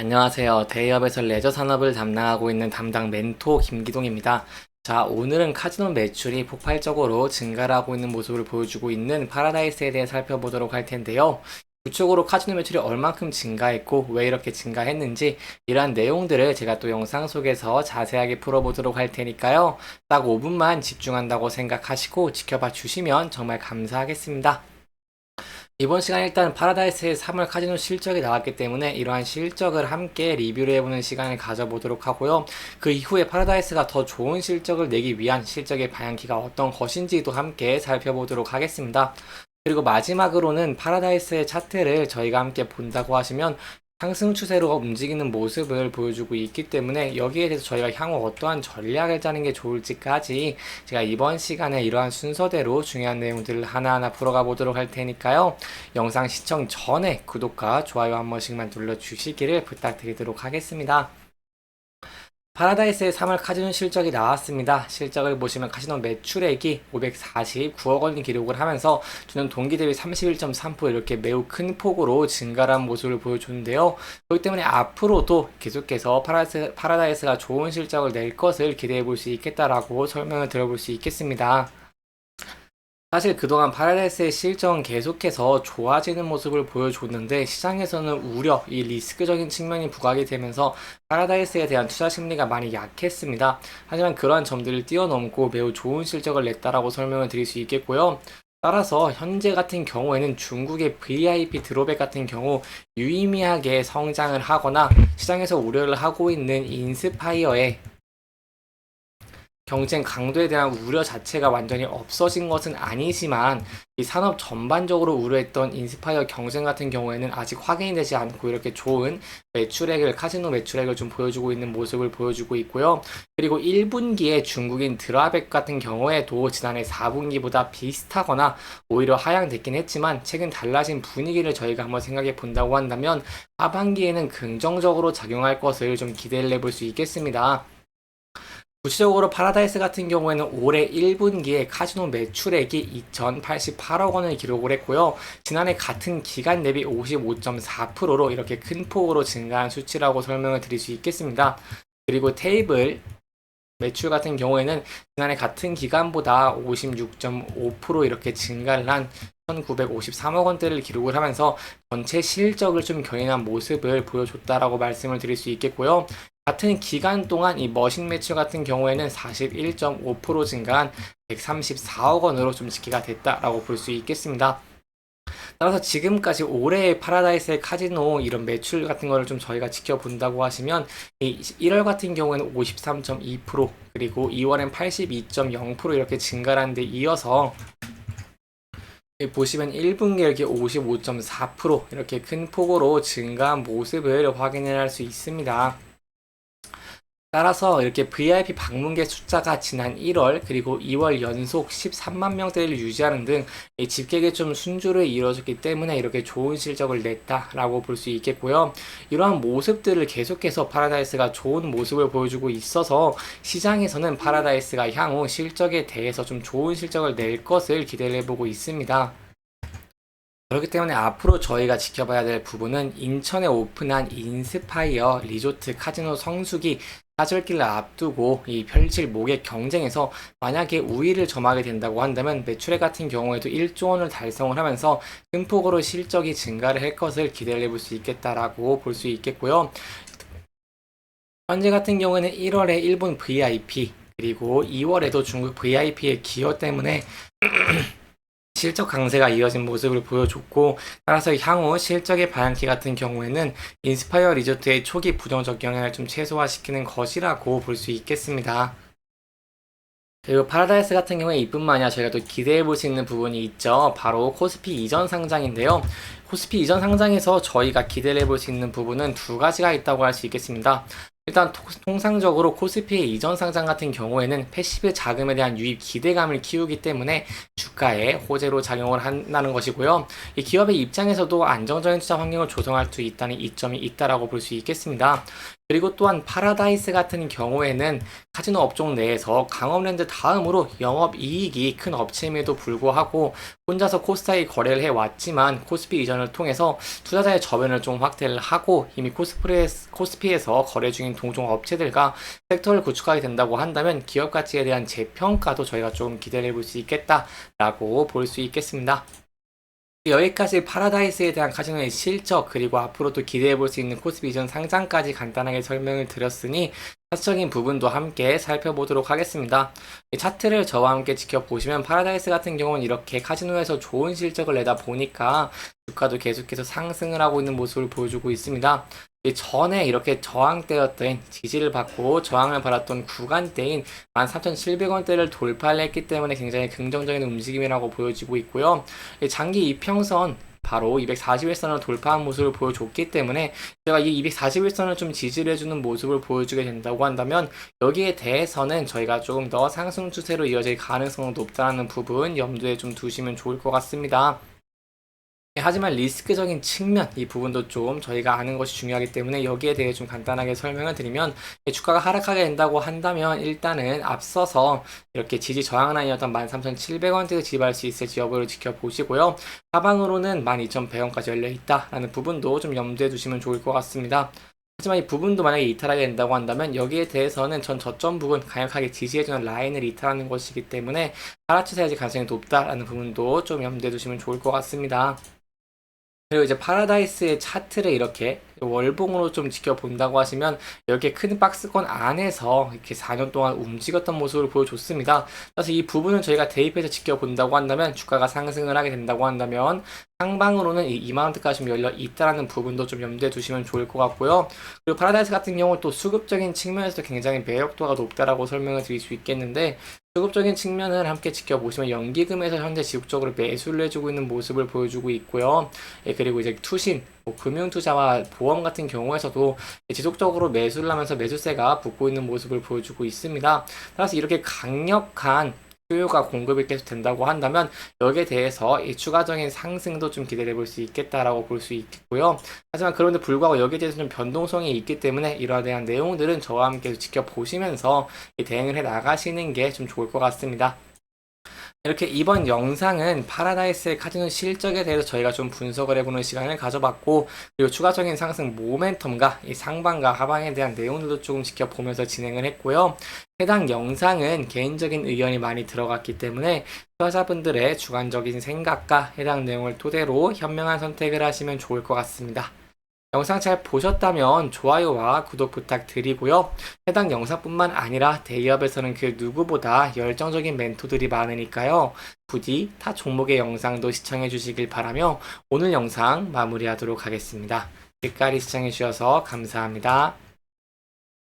안녕하세요. 대기업에서 레저 산업을 담당하고 있는 담당 멘토 김기동입니다. 자, 오늘은 카지노 매출이 폭발적으로 증가를 하고 있는 모습을 보여주고 있는 파라다이스에 대해 살펴보도록 할 텐데요. 구체적으로 카지노 매출이 얼만큼 증가했고 왜 이렇게 증가했는지 이러한 내용들을 제가 또 영상 속에서 자세하게 풀어보도록 할 테니까요. 딱 5분만 집중한다고 생각하시고 지켜봐 주시면 정말 감사하겠습니다. 이번 시간 일단 파라다이스의 3월 카지노 실적이 나왔기 때문에 이러한 실적을 함께 리뷰를 해보는 시간을 가져보도록 하고요. 그 이후에 파라다이스가 더 좋은 실적을 내기 위한 실적의 방향키가 어떤 것인지도 함께 살펴보도록 하겠습니다. 그리고 마지막으로는 파라다이스의 차트를 저희가 함께 본다고 하시면 상승 추세로 움직이는 모습을 보여주고 있기 때문에 여기에 대해서 저희가 향후 어떠한 전략을 짜는 게 좋을지까지 제가 이번 시간에 이러한 순서대로 중요한 내용들을 하나하나 풀어가 보도록 할 테니까요. 영상 시청 전에 구독과 좋아요 한 번씩만 눌러주시기를 부탁드리도록 하겠습니다. 파라다이스의 3월 카지노 실적이 나왔습니다. 실적을 보시면 카지노 매출액이 549억 원을 기록을 하면서 주는 동기 대비 31.3% 이렇게 매우 큰 폭으로 증가한 모습을 보여줬는데요. 그렇기 때문에 앞으로도 계속해서 파라다이스가 좋은 실적을 낼 것을 기대해 볼 수 있겠다라고 설명을 드려볼 수 있겠습니다. 사실 그동안 파라다이스의 실적은 계속해서 좋아지는 모습을 보여줬는데 시장에서는 우려, 이 리스크적인 측면이 부각이 되면서 파라다이스에 대한 투자 심리가 많이 약했습니다. 하지만 그러한 점들을 뛰어넘고 매우 좋은 실적을 냈다라고 설명을 드릴 수 있겠고요. 따라서 현재 같은 경우에는 중국의 VIP 드롭백 같은 경우 유의미하게 성장을 하거나 시장에서 우려를 하고 있는 인스파이어의 경쟁 강도에 대한 우려 자체가 완전히 없어진 것은 아니지만 이 산업 전반적으로 우려했던 인스파이어 경쟁 같은 경우에는 아직 확인이 되지 않고 이렇게 좋은 매출액을 카지노 매출액을 좀 보여주고 있는 모습을 보여주고 있고요. 그리고 1분기에 중국인 드라백 같은 경우에도 지난해 4분기보다 비슷하거나 오히려 하향됐긴 했지만 최근 달라진 분위기를 저희가 한번 생각해 본다고 한다면 하반기에는 긍정적으로 작용할 것을 좀 기대를 해볼 수 있겠습니다. 구체적으로 파라다이스 같은 경우에는 올해 1분기에 카지노 매출액이 2,088억 원을 기록을 했고요. 지난해 같은 기간 대비 55.4%로 이렇게 큰 폭으로 증가한 수치라고 설명을 드릴 수 있겠습니다. 그리고 테이블 매출 같은 경우에는 지난해 같은 기간보다 56.5% 이렇게 증가를 한 1,953억 원대를 기록을 하면서 전체 실적을 좀 견인한 모습을 보여줬다라고 말씀을 드릴 수 있겠고요. 같은 기간 동안 이 머신 매출 같은 경우에는 41.5% 증가한 134억 원으로 좀 집계가 됐다라고 볼 수 있겠습니다. 따라서 지금까지 올해의 파라다이스의 카지노 이런 매출 같은 거를 좀 저희가 지켜본다고 하시면 이 1월 같은 경우에는 53.2% 그리고 2월엔 82.0% 이렇게 증가한 데 이어서 보시면 1분기 이렇게 55.4% 이렇게 큰 폭으로 증가한 모습을 확인을 할 수 있습니다. 따라서 이렇게 VIP 방문객 숫자가 지난 1월 그리고 2월 연속 13만 명대를 유지하는 등 집객에 좀 순조를 이뤄졌기 때문에 이렇게 좋은 실적을 냈다라고 볼 수 있겠고요. 이러한 모습들을 계속해서 파라다이스가 좋은 모습을 보여주고 있어서 시장에서는 파라다이스가 향후 실적에 대해서 좀 좋은 실적을 낼 것을 기대를 해보고 있습니다. 그렇기 때문에 앞으로 저희가 지켜봐야 될 부분은 인천에 오픈한 인스파이어 리조트 카지노 성수기 사절기를 앞두고 이 펼칠 모객 경쟁에서 만약에 우위를 점하게 된다고 한다면 매출액 같은 경우에도 1조 원을 달성을 하면서 큰 폭으로 실적이 증가를 할 것을 기대를 해볼 수 있겠다라고 볼 수 있겠고요. 현재 같은 경우에는 1월에 일본 VIP 그리고 2월에도 중국 VIP의 기여 때문에 실적 강세가 이어진 모습을 보여줬고 따라서 향후 실적의 방향키 같은 경우에는 인스파이어 리조트의 초기 부정적 영향을 좀 최소화시키는 것이라고 볼 수 있겠습니다. 그리고 파라다이스 같은 경우에 이뿐만 아니라 저희가 또 기대해 볼 수 있는 부분이 있죠. 바로 코스피 이전 상장인데요. 코스피 이전 상장에서 저희가 기대를 해볼 수 있는 부분은 두 가지가 있다고 할 수 있겠습니다. 일단 통상적으로 코스피의 이전 상장 같은 경우에는 패시브 자금에 대한 유입 기대감을 키우기 때문에 주가에 호재로 작용을 한다는 것이고요. 이 기업의 입장에서도 안정적인 투자 환경을 조성할 수 있다는 이점이 있다라고 볼 수 있겠습니다. 그리고 또한 파라다이스 같은 경우에는 카지노 업종 내에서 강업랜드 다음으로 영업이익이 큰 업체임에도 불구하고 혼자서 코스닥이 거래를 해왔지만 코스피 이전을 통해서 투자자의 저변을 좀 확대를 하고 이미 코스피에서 거래 중인 동종 업체들과 섹터를 구축하게 된다고 한다면 기업 가치에 대한 재평가도 저희가 좀 기대를 해볼 수 있겠다라고 볼 수 있겠습니다. 여기까지 파라다이스에 대한 카지노의 실적 그리고 앞으로도 기대해 볼 수 있는 코스피 이전 상장까지 간단하게 설명을 드렸으니 차트적인 부분도 함께 살펴보도록 하겠습니다. 이 차트를 저와 함께 지켜보시면 파라다이스 같은 경우는 이렇게 카지노에서 좋은 실적을 내다 보니까 주가도 계속해서 상승을 하고 있는 모습을 보여주고 있습니다. 전에 이렇게 저항대였던 지지를 받고 저항을 받았던 구간대인 13,700원대를 돌파를 했기 때문에 굉장히 긍정적인 움직임이라고 보여지고 있고요. 장기 이평선 바로 241선을 돌파한 모습을 보여줬기 때문에 제가 이 241선을 좀 지지를 해주는 모습을 보여주게 된다고 한다면 여기에 대해서는 저희가 조금 더 상승 추세로 이어질 가능성이 높다는 부분 염두에 좀 두시면 좋을 것 같습니다. 하지만 리스크적인 측면 이 부분도 좀 저희가 아는 것이 중요하기 때문에 여기에 대해 좀 간단하게 설명을 드리면 주가가 하락하게 된다고 한다면 일단은 앞서서 이렇게 지지 저항 라인이었던 13,700원대를 지지할 수 있을지 여부를 지켜보시고요. 하방으로는 12,100원까지 열려있다라는 부분도 좀 염두에 두시면 좋을 것 같습니다. 하지만 이 부분도 만약에 이탈하게 된다고 한다면 여기에 대해서는 전 저점 부분 강력하게 지지해주는 라인을 이탈하는 것이기 때문에 하락추세 해질 가능성이 높다라는 부분도 좀 염두에 두시면 좋을 것 같습니다. 그리고 이제 파라다이스의 차트를 이렇게 월봉으로 좀 지켜본다고 하시면 이렇게 큰 박스권 안에서 이렇게 4년 동안 움직였던 모습을 보여줬습니다. 그래서 이 부분을 저희가 대입해서 지켜본다고 한다면 주가가 상승을 하게 된다고 한다면 상방으로는 이 2만원대까지 열려 있다라는 부분도 좀 염두에 두시면 좋을 것 같고요. 그리고 파라다이스 같은 경우 또 수급적인 측면에서도 굉장히 매력도가 높다라고 설명을 드릴 수 있겠는데 수급적인 측면을 함께 지켜보시면 연기금에서 현재 지속적으로 매수를 해주고 있는 모습을 보여주고 있고요. 그리고 이제 투신, 금융투자와 보험 같은 경우에서도 지속적으로 매수를 하면서 매수세가 붙고 있는 모습을 보여주고 있습니다. 따라서 이렇게 강력한 수요가 공급이 계속 된다고 한다면 여기에 대해서 이 추가적인 상승도 좀 기대해 볼 수 있겠다라고 볼 수 있겠고요. 하지만 그런데 불구하고 여기에 대해서 좀 변동성이 있기 때문에 이러한 대한 내용들은 저와 함께 지켜보시면서 대응을 해 나가시는 게 좀 좋을 것 같습니다. 이렇게 이번 영상은 파라다이스의 카지노 실적에 대해서 저희가 좀 분석을 해보는 시간을 가져봤고 그리고 추가적인 상승 모멘텀과 이 상방과 하방에 대한 내용들도 조금 지켜보면서 진행을 했고요. 해당 영상은 개인적인 의견이 많이 들어갔기 때문에 투자자분들의 주관적인 생각과 해당 내용을 토대로 현명한 선택을 하시면 좋을 것 같습니다. 영상 잘 보셨다면 좋아요와 구독 부탁드리고요. 해당 영상뿐만 아니라 대기업에서는 그 누구보다 열정적인 멘토들이 많으니까요. 부디 타 종목의 영상도 시청해 주시길 바라며 오늘 영상 마무리하도록 하겠습니다. 끝까지 시청해 주셔서 감사합니다.